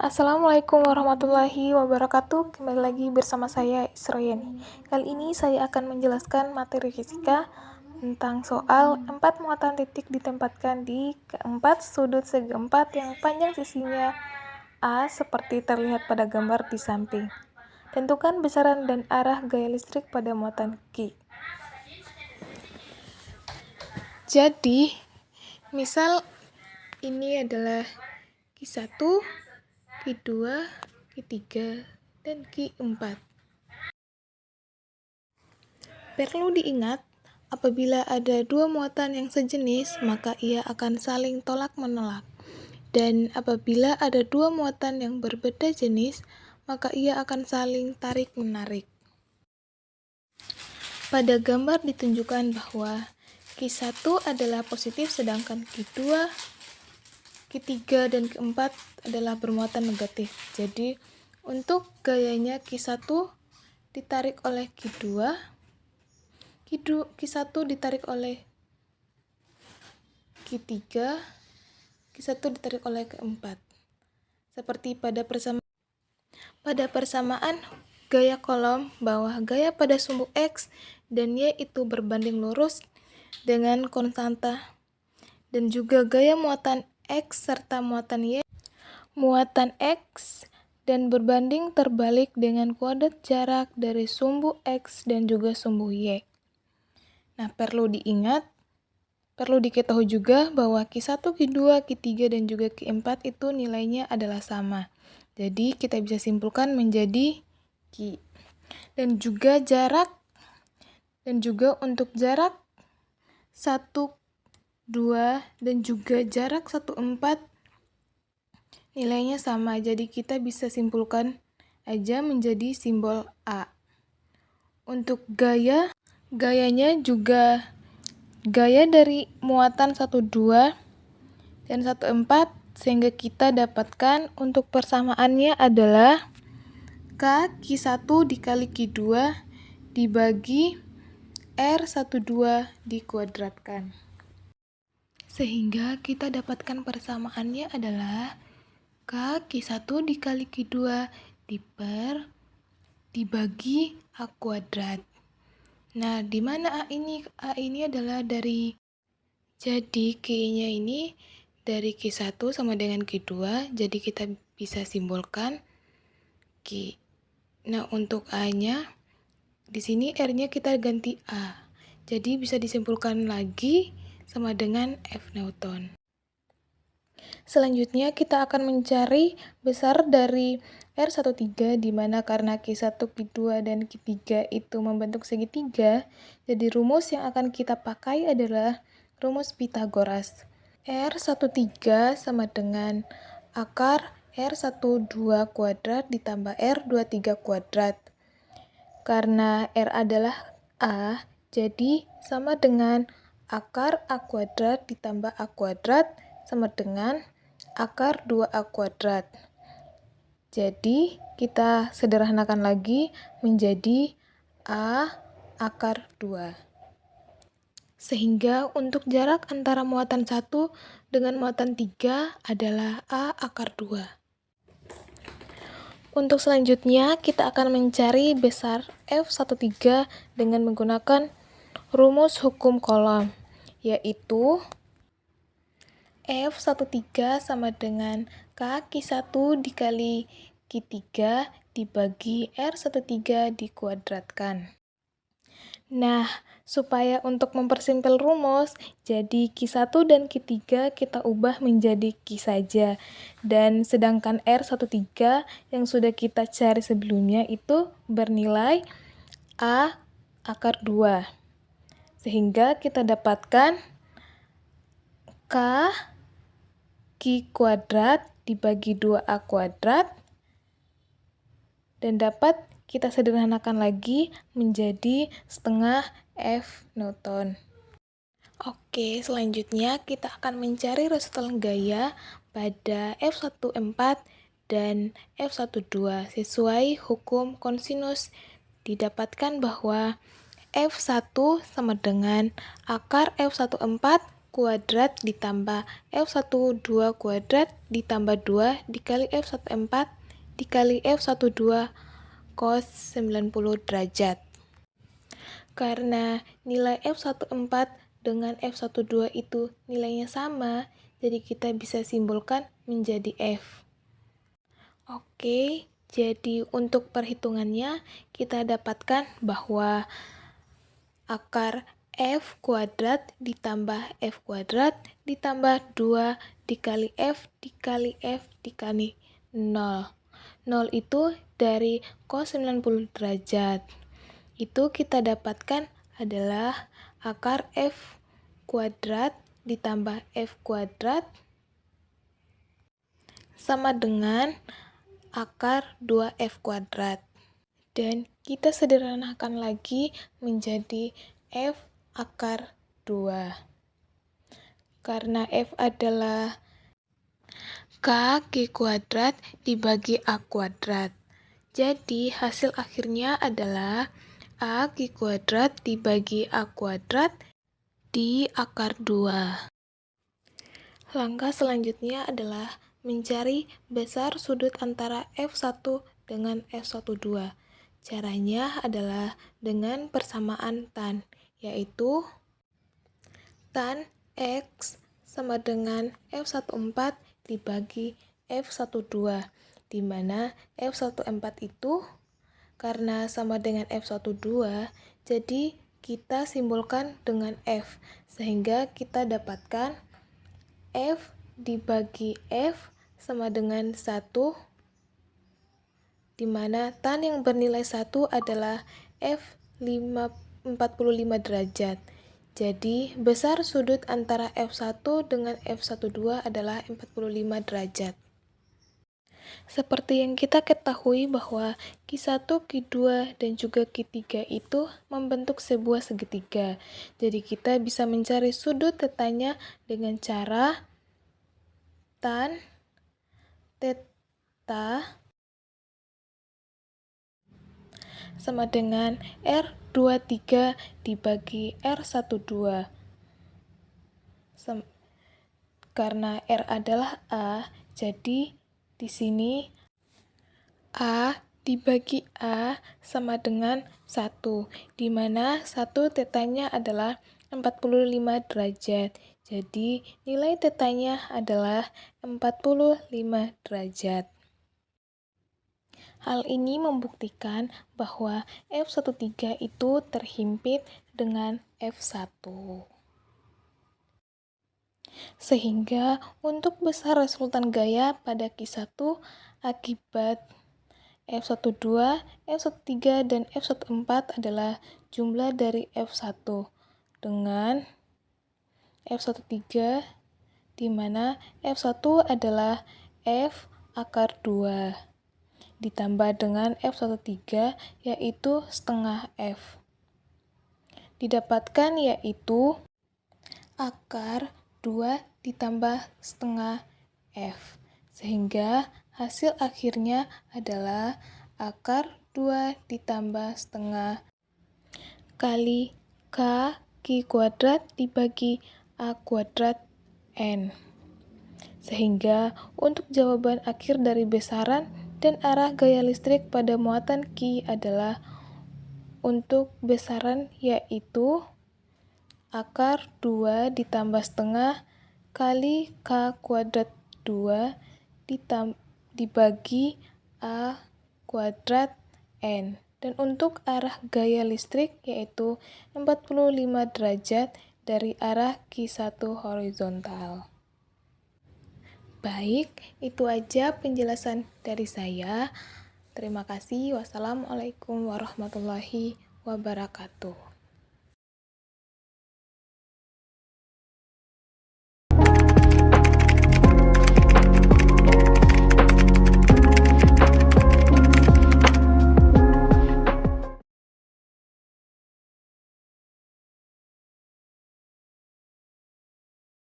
Assalamualaikum warahmatullahi wabarakatuh. Kembali lagi bersama saya Isroyani. Kali ini saya akan menjelaskan materi fisika tentang soal 4 muatan titik ditempatkan di keempat sudut segi 4 yang panjang sisinya A seperti terlihat pada gambar di samping. Tentukan besaran dan arah gaya listrik pada muatan Q. Jadi, misal ini adalah Q1, Q2, Q3, dan Q4. Perlu diingat, apabila ada dua muatan yang sejenis, maka ia akan saling tolak-menolak. Dan apabila ada dua muatan yang berbeda jenis, maka ia akan saling tarik-menarik. Pada gambar ditunjukkan bahwa Q1 adalah positif sedangkan Q2, Q3, dan Q4 adalah bermuatan negatif. Jadi, untuk gayanya Q1 ditarik oleh Q2, Q1 ditarik oleh Q3, Q1 ditarik oleh Q4. Seperti pada persamaan gaya kolom bahwa gaya pada sumbu X dan Y itu berbanding lurus dengan konstanta, dan juga gaya muatan X serta muatan Y, muatan X dan berbanding terbalik dengan kuadrat jarak dari sumbu X dan juga sumbu Y. Nah, perlu diketahui juga bahwa Q1, Q2, Q3, dan juga Q4 itu nilainya adalah sama. Jadi, kita bisa simpulkan menjadi Q. Dan juga untuk jarak 1, 2, dan juga jarak 1, 4 nilainya sama. Jadi, kita bisa simpulkan aja menjadi simbol A. Untuk gayanya juga gaya dari muatan 1, 2 dan 1, 4, sehingga kita dapatkan untuk persamaannya adalah Q1 dikali Q2 dibagi R12 dikuadratkan. Sehingga kita dapatkan persamaannya adalah Q1 dikali Q2 dibagi A kuadrat. Nah, di mana A ini? A ini adalah jadi Q-nya ini dari Q1 sama dengan Q2, jadi kita bisa simbolkan Q. Nah, untuk A-nya, di sini R-nya kita ganti A. Jadi bisa disimpulkan lagi sama dengan F Newton. Selanjutnya kita akan mencari besar dari R13, di mana karena Q1, Q2, dan Q3 itu membentuk segitiga, jadi rumus yang akan kita pakai adalah rumus Pythagoras. R13 sama dengan akar R12 kuadrat ditambah R23 kuadrat. Karena R adalah A, jadi sama dengan akar A kuadrat ditambah A kuadrat sama dengan akar 2A kuadrat. Jadi, kita sederhanakan lagi menjadi A akar 2. Sehingga untuk jarak antara muatan 1 dengan muatan 3 adalah A akar 2. Untuk selanjutnya, kita akan mencari besar F13 dengan menggunakan rumus hukum kolom, yaitu F13 sama dengan Q1 dikali Q3 dibagi R13 dikuadratkan. Nah, supaya untuk mempersimpel rumus, jadi Q1 dan Q3 kita ubah menjadi Q saja. Dan sedangkan R13 yang sudah kita cari sebelumnya itu bernilai A akar 2. Sehingga kita dapatkan Q kuadrat dibagi 2A kuadrat, dan dapat kita sederhanakan lagi menjadi setengah F Newton. Oke, selanjutnya kita akan mencari resultan gaya pada F14 dan F12 sesuai hukum kosinus. Didapatkan bahwa F1 sama dengan akar F14 kuadrat ditambah F12 kuadrat ditambah 2 dikali F14 dikali F12 cos 90 derajat. Karena nilai F14 dengan F12 itu nilainya sama, jadi kita bisa simbolkan menjadi F. Oke, jadi untuk perhitungannya kita dapatkan bahwa akar F kuadrat ditambah F kuadrat ditambah 2 dikali F dikali F dikali 0. 0 itu dari cos 90 derajat. Itu kita dapatkan adalah akar F kuadrat ditambah F kuadrat sama dengan akar 2F kuadrat. Dan kita sederhanakan lagi menjadi F akar 2. Karena F adalah K kuadrat dibagi A kuadrat. Jadi hasil akhirnya adalah A kuadrat dibagi A kuadrat di akar 2. Langkah selanjutnya adalah mencari besar sudut antara F1 dengan F12. Caranya adalah dengan persamaan tan, yaitu tan X sama dengan F14 dibagi F12, di mana F14 itu karena sama dengan F12, jadi kita simbolkan dengan F, sehingga kita dapatkan F dibagi F sama dengan 1, di mana tan yang bernilai 1 adalah F 45 derajat. Jadi, besar sudut antara F1 dengan F12 adalah 45 derajat. Seperti yang kita ketahui bahwa Q1, Q2, dan juga Q3 itu membentuk sebuah segitiga. Jadi, kita bisa mencari sudut tetanya dengan cara tan theta sama dengan R23 dibagi R12. Karena R adalah A, jadi di sini A dibagi A sama dengan 1, di mana 1 tetanya adalah 45 derajat. Jadi nilai tetanya adalah 45 derajat. Hal ini membuktikan bahwa F13 itu terhimpit dengan F1. Sehingga untuk besar resultan gaya pada Q1 akibat F12, F13, dan F14 adalah jumlah dari F1 dengan F13, di mana F1 adalah F akar 2. Ditambah dengan F13 yaitu setengah F. Didapatkan yaitu akar 2 ditambah setengah F. Sehingga hasil akhirnya adalah akar 2 ditambah setengah kali K kuadrat dibagi A kuadrat N. Sehingga untuk jawaban akhir dari besaran dan arah gaya listrik pada muatan Q adalah untuk besaran yaitu akar 2 ditambah setengah kali K kuadrat 2 dibagi A kuadrat N. Dan untuk arah gaya listrik yaitu 45 derajat dari arah Q1 horizontal. Baik, itu aja penjelasan dari saya. Terima kasih. Wassalamualaikum warahmatullahi wabarakatuh.